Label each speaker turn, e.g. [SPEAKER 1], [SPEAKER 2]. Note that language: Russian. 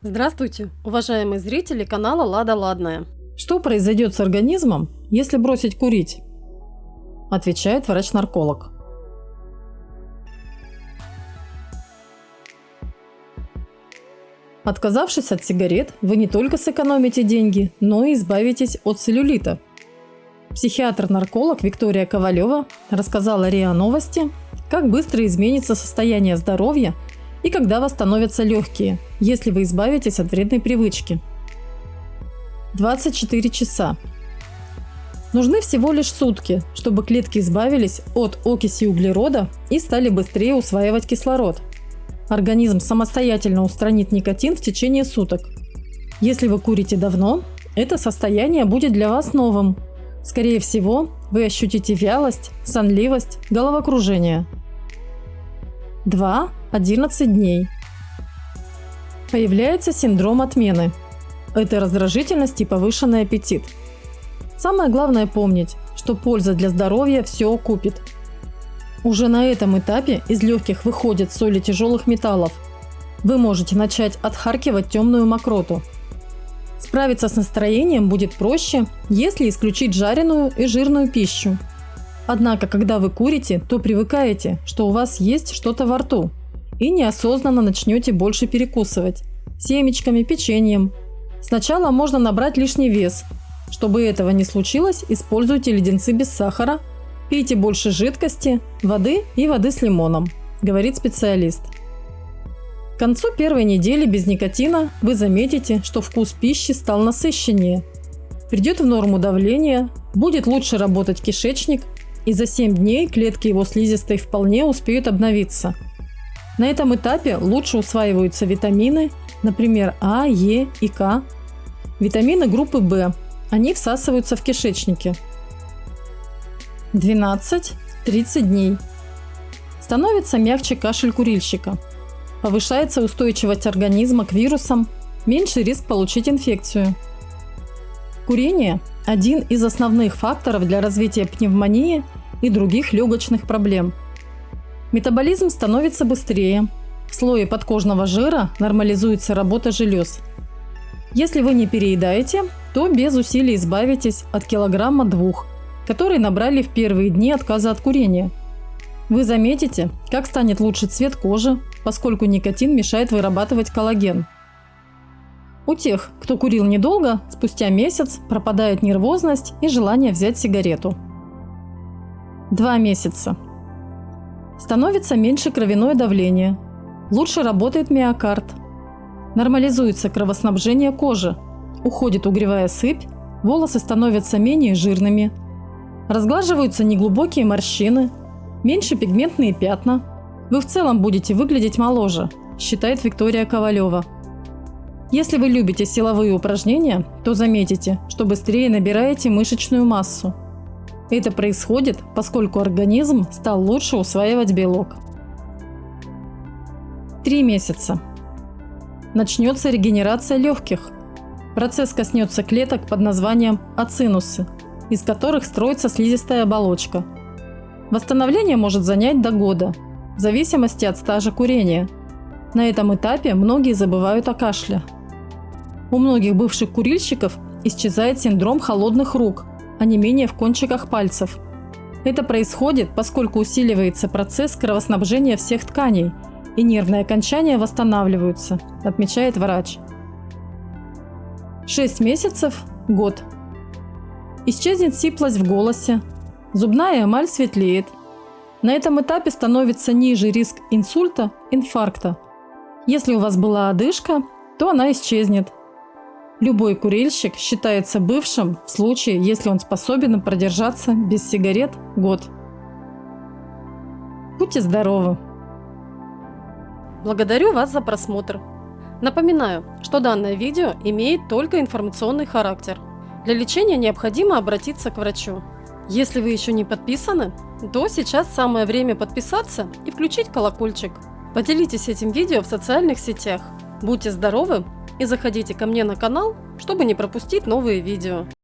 [SPEAKER 1] Здравствуйте, уважаемые зрители канала Лада Ладная.
[SPEAKER 2] Что произойдет с организмом, если бросить курить? Отвечает врач-нарколог. Отказавшись от сигарет, вы не только сэкономите деньги, но и избавитесь от целлюлита. Психиатр-нарколог Виктория Ковалева рассказала РИА Новости, как быстро изменится состояние здоровья и когда восстановятся легкие, если вы избавитесь от вредной привычки. 24 часа. Нужны всего лишь сутки, чтобы клетки избавились от окиси углерода и стали быстрее усваивать кислород. Организм самостоятельно устранит никотин в течение суток. Если вы курите давно, это состояние будет для вас новым. Скорее всего, вы ощутите вялость, сонливость, головокружение. 2-11 дней. Появляется синдром отмены. Это раздражительность и повышенный аппетит. Самое главное помнить, что польза для здоровья все окупит. Уже на этом этапе из легких выходят соли тяжелых металлов. Вы можете начать отхаркивать темную мокроту. Справиться с настроением будет проще, если исключить жареную и жирную пищу. Однако, когда вы курите, то привыкаете, что у вас есть что-то во рту, и неосознанно начнете больше перекусывать семечками, печеньем. Сначала можно набрать лишний вес. Чтобы этого не случилось, используйте леденцы без сахара, пейте больше жидкости, воды и воды с лимоном, говорит специалист. К концу первой недели без никотина вы заметите, что вкус пищи стал насыщеннее. Придет в норму давление, будет лучше работать кишечник, и за 7 дней клетки его слизистой вполне успеют обновиться. На этом этапе лучше усваиваются витамины, например, А, Е и К. Витамины группы В. Они всасываются в кишечнике. 12-30 дней. Становится мягче кашель курильщика. Повышается устойчивость организма к вирусам, меньше риск получить инфекцию. Курение – один из основных факторов для развития пневмонии и других легочных проблем. Метаболизм становится быстрее, в слое подкожного жира нормализуется работа желез. Если вы не переедаете, то без усилий избавитесь от килограмма-двух, которые набрали в первые дни отказа от курения. Вы заметите, как станет лучше цвет кожи, поскольку никотин мешает вырабатывать коллаген. У тех, кто курил недолго, спустя месяц пропадает нервозность и желание взять сигарету. 2 месяца. Становится меньше кровяное давление, лучше работает миокард, нормализуется кровоснабжение кожи, уходит угревая сыпь, волосы становятся менее жирными, разглаживаются неглубокие морщины, меньше пигментные пятна. Вы в целом будете выглядеть моложе, считает Виктория Ковалева. Если вы любите силовые упражнения, то заметите, что быстрее набираете мышечную массу. Это происходит, поскольку организм стал лучше усваивать белок. 3 месяца. Начнется регенерация легких. Процесс коснется клеток под названием ацинусы, из которых строится слизистая оболочка. Восстановление может занять до года, в зависимости от стажа курения. На этом этапе многие забывают о кашле. У многих бывших курильщиков исчезает синдром холодных рук, онемение в кончиках пальцев. Это происходит, поскольку усиливается процесс кровоснабжения всех тканей, и нервные окончания восстанавливаются, отмечает врач. 6 месяцев – год. Исчезнет сиплость в голосе, зубная эмаль светлеет. На этом этапе становится ниже риск инсульта, инфаркта. Если у вас была одышка, то она исчезнет. Любой курильщик считается бывшим в случае, если он способен продержаться без сигарет год. Будьте здоровы!
[SPEAKER 1] Благодарю вас за просмотр. Напоминаю, что данное видео имеет только информационный характер. Для лечения необходимо обратиться к врачу. Если вы еще не подписаны, то сейчас самое время подписаться и включить колокольчик. Поделитесь этим видео в социальных сетях. Будьте здоровы! И заходите ко мне на канал, чтобы не пропустить новые видео.